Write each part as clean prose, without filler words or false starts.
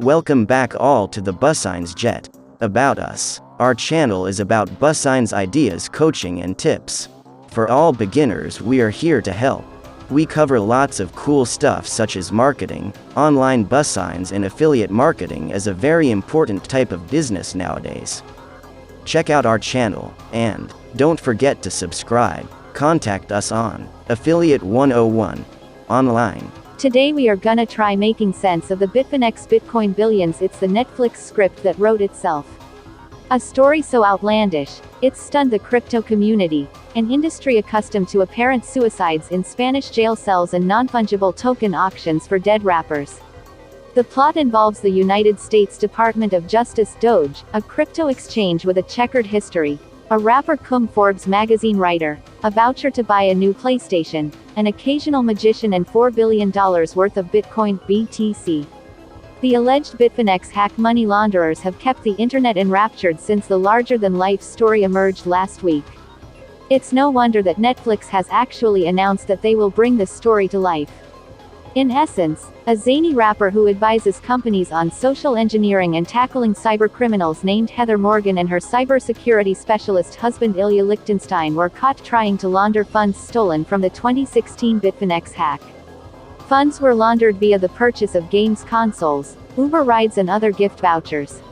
Welcome back all to the Bitfinex Jet. About us. Our channel is about Bitfinex ideas, coaching and tips. For all beginners, we are here to help. We cover lots of cool stuff such as marketing, online Bitfinex and affiliate marketing as a very important type of business nowadays. Check out our channel, and don't forget to subscribe. Contact us on Affiliate 101 online. Today we are gonna try making sense of the Bitfinex Bitcoin billions. It's the Netflix script that wrote itself. A story so outlandish, it stunned the crypto community, an industry accustomed to apparent suicides in Spanish jail cells and non-fungible token auctions for dead rappers. The plot involves the United States Department of Justice Doge, a crypto exchange with a checkered history, a rapper cum Forbes magazine writer, a voucher to buy a new PlayStation, an occasional magician and $4 billion worth of Bitcoin, BTC. The alleged Bitfinex hack money launderers have kept the internet enraptured since the larger-than-life story emerged last week. It's no wonder that Netflix has actually announced that they will bring this story to life. In essence, a zany rapper who advises companies on social engineering and tackling cybercriminals named Heather Morgan and her cybersecurity specialist husband Ilya Lichtenstein were caught trying to launder funds stolen from the 2016 Bitfinex hack. Funds were laundered via the purchase of games consoles, Uber rides and other gift vouchers.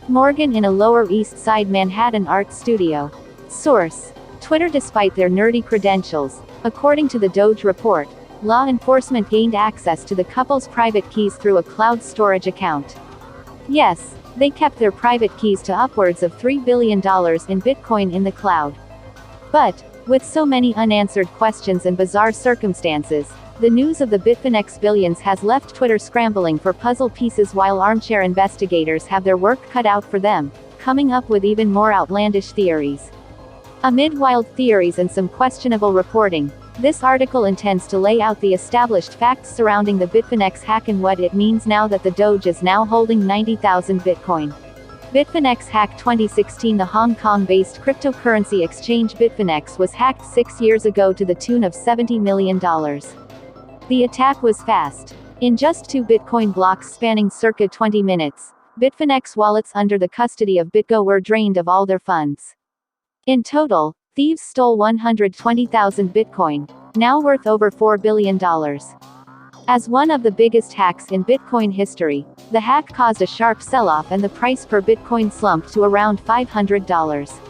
Morgan in a Lower East Side Manhattan art studio. Source: Twitter. Despite their nerdy credentials, according to the Doge report, law enforcement gained access to the couple's private keys through a cloud storage account. Yes, they kept their private keys to upwards of $3 billion in Bitcoin in the cloud. But, with so many unanswered questions and bizarre circumstances, the news of the Bitfinex billions has left Twitter scrambling for puzzle pieces while armchair investigators have their work cut out for them, coming up with even more outlandish theories. Amid wild theories and some questionable reporting, this article intends to lay out the established facts surrounding the Bitfinex hack and what it means now that the Doge is now holding 90,000 Bitcoin. Bitfinex hack 2016. The Hong Kong-based cryptocurrency exchange Bitfinex was hacked 6 years ago to the tune of $70 million. The attack was fast. In just 2 Bitcoin blocks spanning circa 20 minutes, Bitfinex wallets under the custody of BitGo were drained of all their funds. In total, thieves stole 120,000 Bitcoin, now worth over $4 billion. As one of the biggest hacks in Bitcoin history, the hack caused a sharp sell-off and the price per Bitcoin slumped to around $500.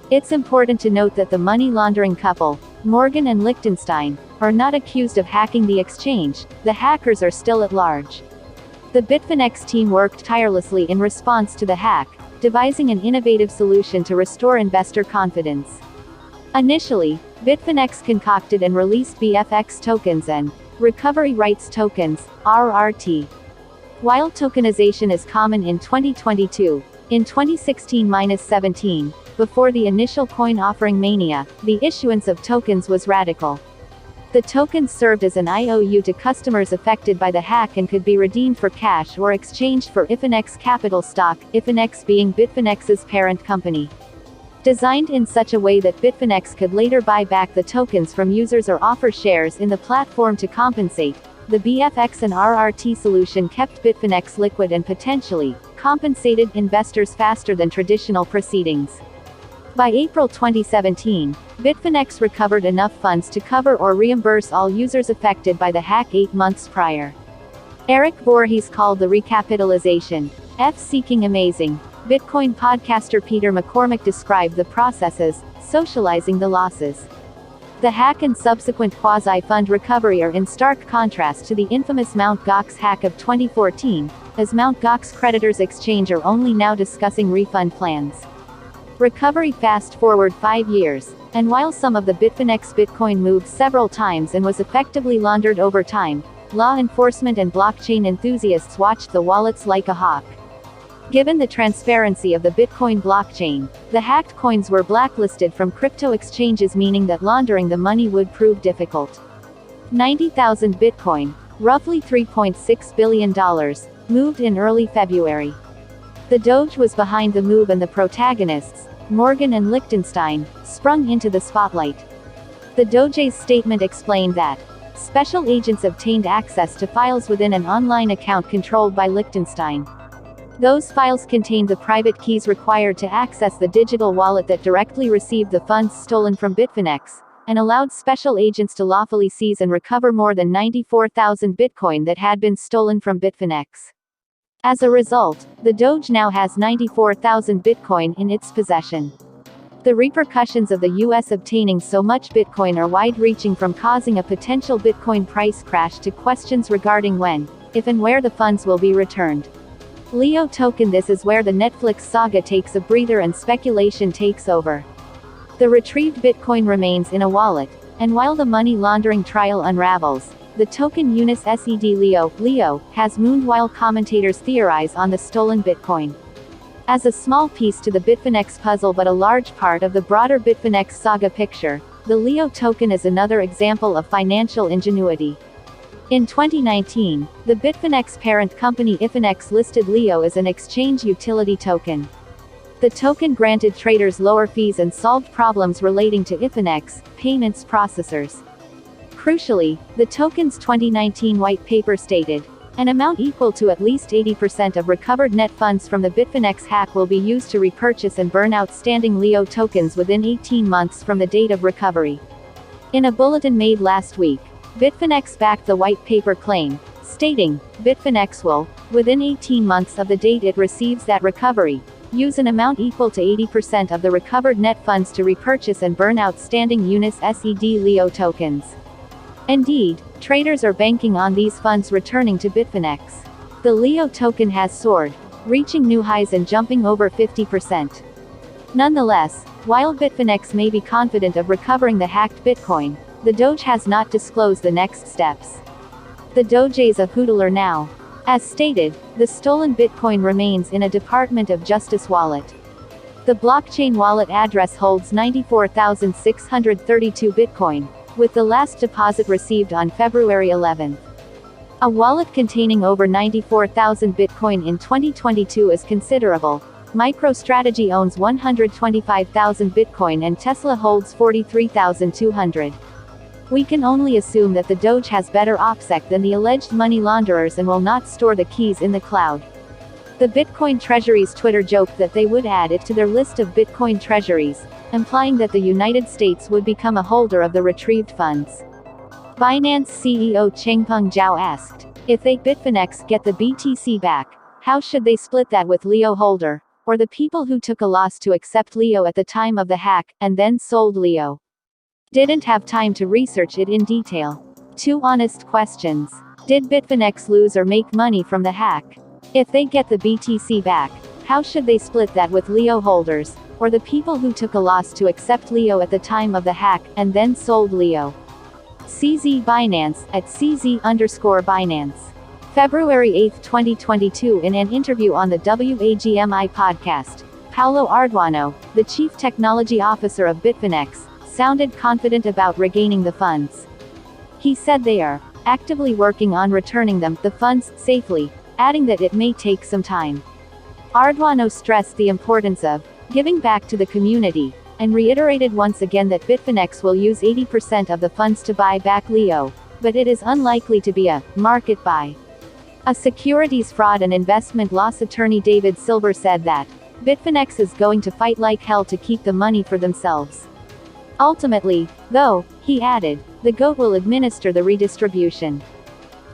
It's important to note that the money laundering couple, Morgan and Lichtenstein, are not accused of hacking the exchange. The hackers are still at large. The Bitfinex team worked tirelessly in response to the hack, devising an innovative solution to restore investor confidence. Initially, Bitfinex concocted and released BFX tokens and recovery rights tokens, RRT. While tokenization is common in 2022, in 2016-17, before the initial coin offering mania, the issuance of tokens was radical. The tokens served as an IOU to customers affected by the hack and could be redeemed for cash or exchanged for Bitfinex capital stock, Bitfinex being Bitfinex's parent company. Designed in such a way that Bitfinex could later buy back the tokens from users or offer shares in the platform to compensate, the BFX and RRT solution kept Bitfinex liquid and potentially compensated investors faster than traditional proceedings. By April 2017, Bitfinex recovered enough funds to cover or reimburse all users affected by the hack 8 months prior. Eric Voorhees called the recapitalization "F-seeking amazing." Bitcoin podcaster Peter McCormack described the process as socializing the losses. The hack and subsequent quasi-fund recovery are in stark contrast to the infamous Mt. Gox hack of 2014, as Mt. Gox creditors exchange are only now discussing refund plans. Recovery fast forward 5 years, and while some of the Bitfinex Bitcoin moved several times and was effectively laundered over time, law enforcement and blockchain enthusiasts watched the wallets like a hawk. Given the transparency of the Bitcoin blockchain, the hacked coins were blacklisted from crypto exchanges, meaning that laundering the money would prove difficult. 90,000 Bitcoin, roughly $3.6 billion, moved in early February. The Doge was behind the move and the protagonists, Morgan and Lichtenstein, sprung into the spotlight. The Doge's statement explained that special agents obtained access to files within an online account controlled by Liechtenstein. Those files contained the private keys required to access the digital wallet that directly received the funds stolen from Bitfinex, and allowed special agents to lawfully seize and recover more than 94,000 Bitcoin that had been stolen from Bitfinex. As a result, the Doge now has 94,000 Bitcoin in its possession. The repercussions of the US obtaining so much Bitcoin are wide-reaching, from causing a potential Bitcoin price crash to questions regarding when, if and where the funds will be returned. Leo token. This is where the Netflix saga takes a breather and speculation takes over. The retrieved Bitcoin remains in a wallet, and while the money laundering trial unravels, the token Unis SED Leo has mooned while commentators theorize on the stolen Bitcoin. As a small piece to the Bitfinex puzzle but a large part of the broader Bitfinex saga picture, the Leo token is another example of financial ingenuity. In 2019, the Bitfinex parent company Bitfinex listed Leo as an exchange utility token. The token granted traders lower fees and solved problems relating to Bitfinex payments processors. Crucially, the token's 2019 white paper stated, an amount equal to at least 80% of recovered net funds from the Bitfinex hack will be used to repurchase and burn outstanding Leo tokens within 18 months from the date of recovery. In a bulletin made last week, Bitfinex backed the white paper claim, stating, Bitfinex will, within 18 months of the date it receives that recovery, use an amount equal to 80% of the recovered net funds to repurchase and burn outstanding Unis SED Leo tokens. Indeed, traders are banking on these funds returning to Bitfinex. The Leo token has soared, reaching new highs and jumping over 50%. Nonetheless, while Bitfinex may be confident of recovering the hacked Bitcoin, the Doge has not disclosed the next steps. The Doge is a hodler now. As stated, the stolen Bitcoin remains in a Department of Justice wallet. The blockchain wallet address holds 94,632 Bitcoin, with the last deposit received on February 11. A wallet containing over 94,000 Bitcoin in 2022 is considerable. MicroStrategy owns 125,000 Bitcoin and Tesla holds 43,200. We can only assume that the Doge has better OPSEC than the alleged money launderers and will not store the keys in the cloud. The Bitcoin Treasury's Twitter joked that they would add it to their list of Bitcoin treasuries, implying that the United States would become a holder of the retrieved funds. Binance CEO Changpeng Zhao asked, if they Bitfinex get the BTC back, how should they split that with Leo holder, or the people who took a loss to accept Leo at the time of the hack, and then sold Leo? Didn't have time to research it in detail. Two honest questions. Did Bitfinex lose or make money from the hack? If they get the BTC back, how should they split that with Leo holders, or the people who took a loss to accept Leo at the time of the hack, and then sold Leo? CZ Binance, at CZ_Binance. February 8, 2022. In an interview on the WAGMI podcast, Paulo Arduano, the Chief Technology Officer of Bitfinex, sounded confident about regaining the funds. He said they are actively working on returning the funds, safely, adding that it may take some time. Arduano stressed the importance of giving back to the community, and reiterated once again that Bitfinex will use 80% of the funds to buy back Leo, but it is unlikely to be a market buy. A securities fraud and investment loss attorney David Silver said that Bitfinex is going to fight like hell to keep the money for themselves. Ultimately, though, he added, the GOAT will administer the redistribution.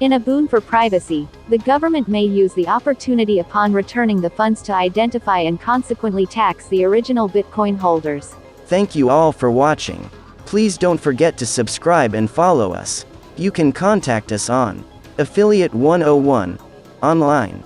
In a boon for privacy, the government may use the opportunity upon returning the funds to identify and consequently tax the original Bitcoin holders. Thank you all for watching. Please don't forget to subscribe and follow us. You can contact us on Affiliate 101 online.